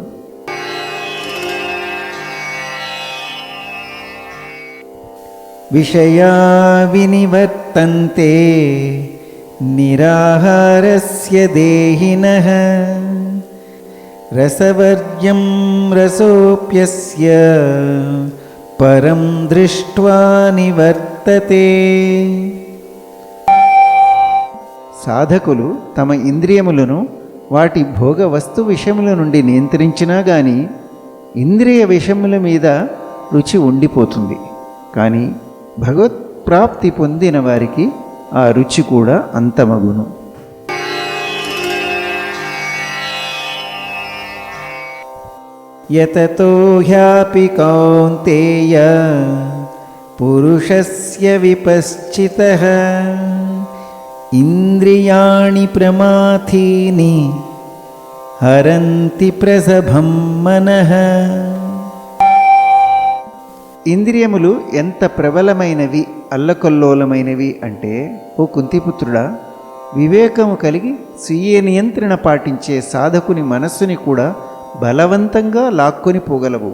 Speaker 1: విషయా వినివర్తంతే నిరాహారస్య దేహినః రసవర్జ్యం రసోప్యస్య పరం దృష్ట్వా నివర్తతే. సాధకులు తమ ఇంద్రియములను వాటి భోగ వస్తు విషయముల నుండి నియంత్రించినా గాని ఇంద్రియ విషయముల మీద రుచి ఉండిపోతుంది. కానీ భగవత్ప్రాప్తి పొందిన వారికి ఆ రుచి కూడా అంతమగును. యతతో హ్యాపి కౌంతేయ పురుషస్య విపశ్చితః ఇంద్రియాణి ప్రమాథీని హరంతి ప్రసభం మనః. ఇంద్రియములు ఎంత ప్రబలమైనవి, అల్లకల్లోలమైనవి అంటే, ఓ కుంతిపుత్రుడా, వివేకము కలిగి స్వీయ నియంత్రణ పాటించే సాధకుని మనస్సుని కూడా బలవంతంగా లాక్కొని పోగలవు.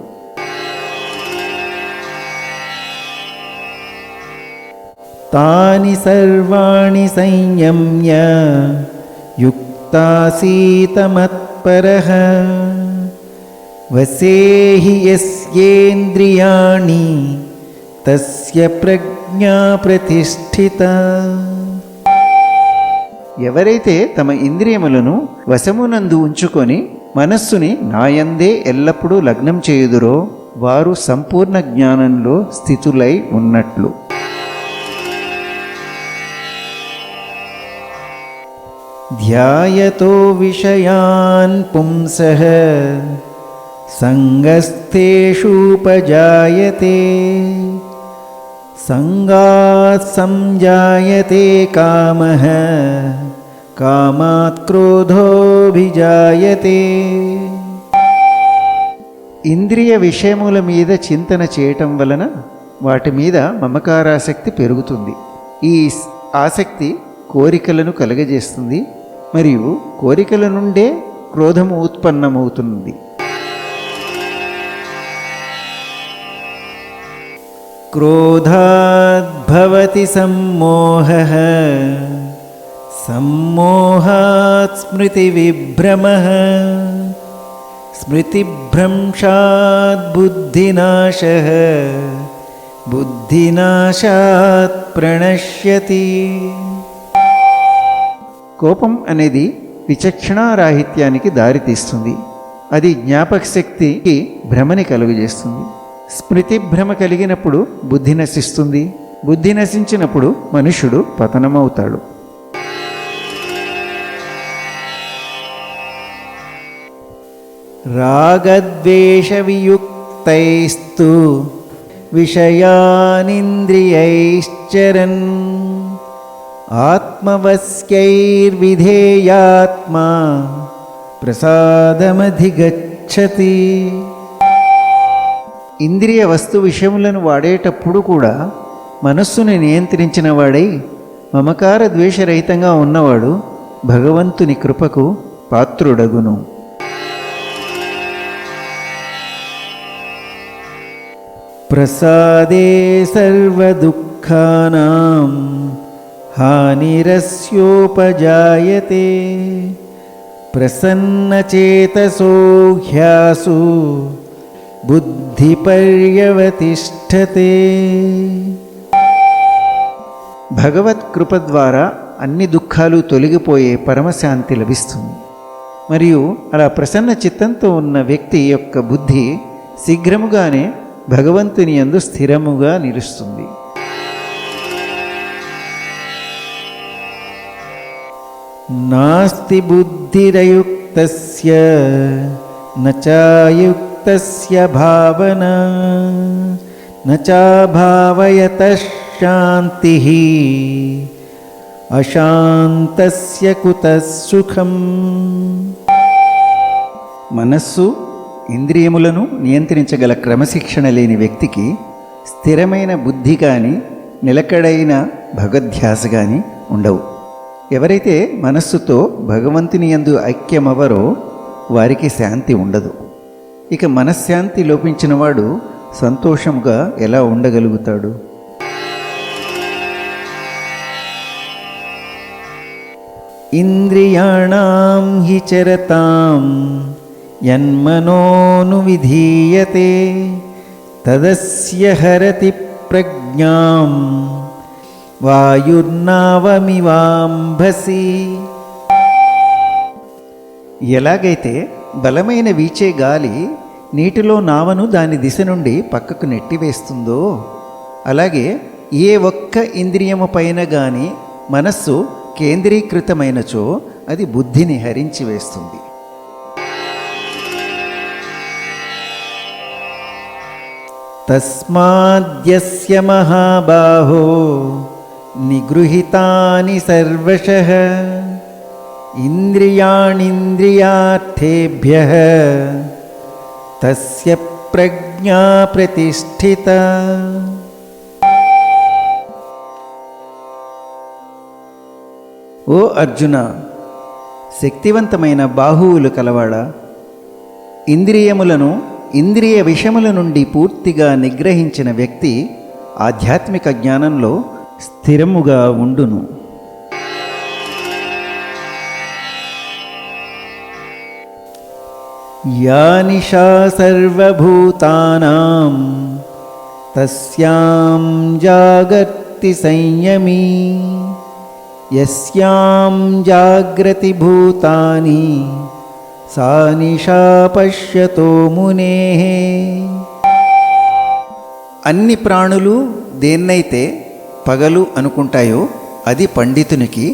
Speaker 1: తాని సర్వాణి సంయమ్య యుక్తాసీత మత్పరః వసేహి యస్యేంద్రియాణి తస్య ప్రజ్ఞా ప్రతిష్ఠిత. ఎవరైతే తమ ఇంద్రియములను వశమునందు ఉంచుకొని మనస్సుని నాయందే ఎల్లప్పుడూ లగ్నం చేయుదురో వారు సంపూర్ణ జ్ఞానంలో స్థితులై ఉన్నట్లు. ధ్యాయతో విషయాన్ పుంసః సంగస్థేషూపజాయతే సంగాత్ సంజాయతే కామః కామాత్ క్రోధోభిజాయతే. ఇంద్రియ విషయముల మీద చింతన చేయటం వలన వాటి మీద మమకారాసక్తి పెరుగుతుంది. ఈ ఆసక్తి కోరికలను కలుగజేస్తుంది మరియు కోరికల నుండే క్రోధము ఉత్పన్నమవుతుంది. క్రోధాద్భవతి సమ్మోహః సమ్మోహాత్ స్మృతి విభ్రమః స్మృతిభ్రంశాత్ బుద్ధినాశః బుద్ధినాశాత్ ప్రణశ్యతి. కోపం అనేది విచక్షణారాహిత్యానికి దారితీస్తుంది. అది జ్ఞాపక శక్తికి భ్రమని కలుగజేస్తుంది. స్మృతి భ్రమ కలిగినప్పుడు బుద్ధి నశిస్తుంది. బుద్ధి నశించినప్పుడు మనుష్యుడు పతనమవుతాడు. రాగద్వేష వియుక్తైస్తు విషయానింద్రియైశ్చరన్ ఆత్మవశ్యైర్విధేయాత్మా ప్రసాదమధిగచ్చతి. ఇంద్రియ వస్తు విషయములను వాడేటప్పుడు కూడా మనస్సును నియంత్రించిన వాడై మమకార ద్వేషరహితంగా ఉన్నవాడు భగవంతుని కృపకు పాత్రుడగును. ప్రసాదే సర్వదుఃఖానాం హానిరస్యోపజాయతే ప్రసన్నచేతసో హ్యాసు బుద్ధిపర్యవతిష్ఠతే. భగవత్ కృప ద్వారా అన్ని దుఃఖాలు తొలగిపోయే పరమశాంతి లభిస్తుంది. మరియు అలా ప్రసన్న చిత్తంతో ఉన్న వ్యక్తి యొక్క బుద్ధి శీఘ్రముగానే భగవంతుని యందు స్థిరముగా నిలుస్తుంది. నాస్తి బుద్ధిరయుక్తస్య నచాయుక్తస్య భావనా నచాభావయతః శాంతిః అశాంతస్య కుతః సుఖం. మనస్సు ఇంద్రియములను నియంత్రించగల క్రమశిక్షణ లేని వ్యక్తికి స్థిరమైన బుద్ధి కానీ నిలకడైన భగవద్ధ్యాస కానీ ఉండవు. ఎవరైతే మనస్సుతో భగవంతుని యందు ఐక్యమవరో వారికి శాంతి ఉండదు. ఇక మనశ్శాంతి లోపించిన వాడు సంతోషముగా ఎలా ఉండగలుగుతాడు? ఇంద్రియాణం హి చరతాం యన్మనోను విధీయతే తదస్య హరతి ప్రజ్ఞాం వాయుర్నావమివాంభసి. ఎలాగైతే బలమైన వీచే గాలి నీటిలో నావను దాని దిశ నుండి పక్కకు నెట్టివేస్తుందో, అలాగే ఏ ఒక్క ఇంద్రియము పైన గాని మనస్సు కేంద్రీకృతమైనచో అది బుద్ధిని హరించి వేస్తుంది. తస్మాద్యస్య మహాబాహో నిగృహీతాని సర్వశః ఇంద్రియాణీంద్రియార్థేభ్యః తస్య ప్రజ్ఞా ప్రతిష్ఠిత. ఓ అర్జున, శక్తివంతమైన బాహువులు కలవాడా, ఇంద్రియములను ఇంద్రియ విషయముల నుండి పూర్తిగా నిగ్రహించిన వ్యక్తి ఆధ్యాత్మిక జ్ఞానంలో స్థిరముగా ఉండును. యా నిశా సర్వభూతానాం తస్యాం జాగర్తి సంయమీ యస్యాం జాగ్రతి భూతాని సా నిశా పశ్యతో మునేః. అన్ని ప్రాణులు దేన్నైతే పగలు అనుకుంటాయో అది పండితునికి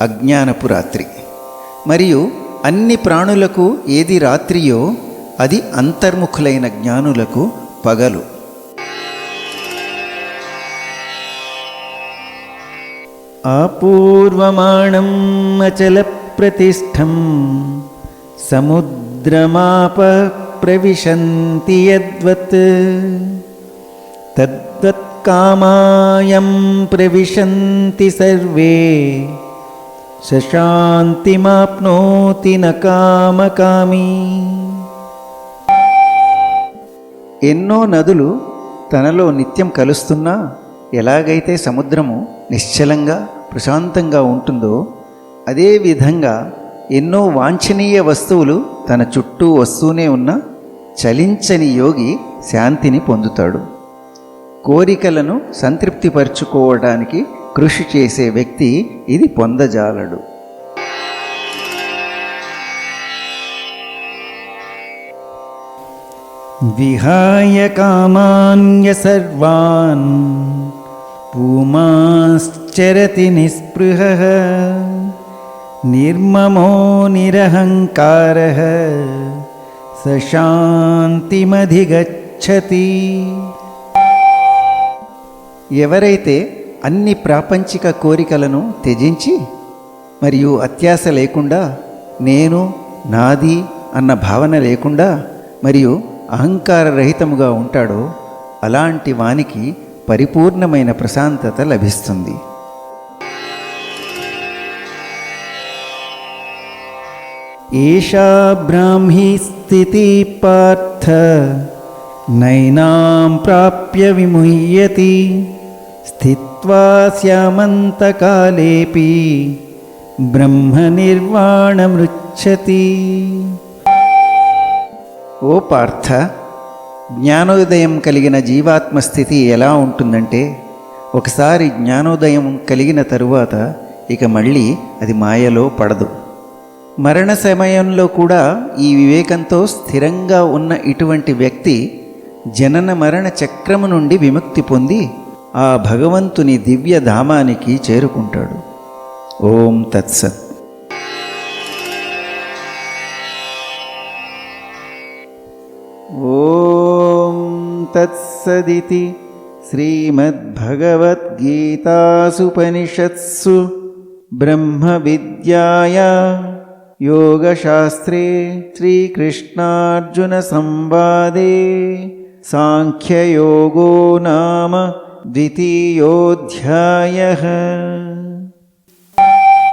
Speaker 1: అజ్ఞానపు రాత్రి, మరియు అన్ని ప్రాణులకు ఏది రాత్రియో అది అంతర్ముఖులైన జ్ఞానులకు పగలు. ఆపూర్వమాణం అచల ప్రతిష్టం సముద్రమాప ప్రవిశంతి యద్వత్ తద్వత్ కామాయం ప్రవిశంతి సర్వే శాంతిమాప్నోతి న కామకామీ. ఎన్నో నదులు తనలో నిత్యం కలుస్తున్నా ఎలాగైతే సముద్రము నిశ్చలంగా ప్రశాంతంగా ఉంటుందో, అదేవిధంగా ఎన్నో వాంఛనీయ వస్తువులు తన చుట్టూ వస్తూనే ఉన్న చలించని యోగి శాంతిని పొందుతాడు. కోరికలను సంతృప్తిపరచుకోవడానికి కృషి చేసే వ్యక్తి ఇది పొందజాలడు. విహాయ కామాన్య సర్వాన్ పూమాశ్చరతి నిస్పృహః నిర్మమో నిరహంకారః స శాంతిమధిగచ్చతి. ఎవరైతే అన్ని ప్రాపంచిక కోరికలను త్యజించి మరియు అత్యాశ లేకుండా, నేను, నాది అన్న భావన లేకుండా మరియు అహంకార రహితముగా ఉంటాడో అలాంటి వానికి పరిపూర్ణమైన ప్రశాంతత లభిస్తుంది. ఏషా బ్రాహ్మీ స్థితి పార్థ నైనాం ప్రాప్య విముహ్యతి స్థిత్వా స్యామంతకాలేపి బ్రహ్మ నిర్వాణమృచ్చతి. ఓ పార్థ, జ్ఞానోదయం కలిగిన జీవాత్మ స్థితి ఎలా ఉంటుందంటే, ఒకసారి జ్ఞానోదయం కలిగిన తరువాత ఇక మళ్ళీ అది మాయలో పడదు. మరణ సమయంలో కూడా ఈ వివేకంతో స్థిరంగా ఉన్న ఇటువంటి వ్యక్తి జనన మరణ చక్రము నుండి విముక్తి పొంది ఆ భగవంతుని దివ్య ధామానికి చేరుకుంటాడు. ఓం తత్సత్. ఓం తత్సదితి శ్రీమద్భగవద్గీతాసుపనిషత్సు బ్రహ్మ విద్యాయా యోగశాస్త్రే శ్రీకృష్ణార్జున సంవాదే సాంఖ్యయోగో నామ ద్వితీయోऽధ్యాయః.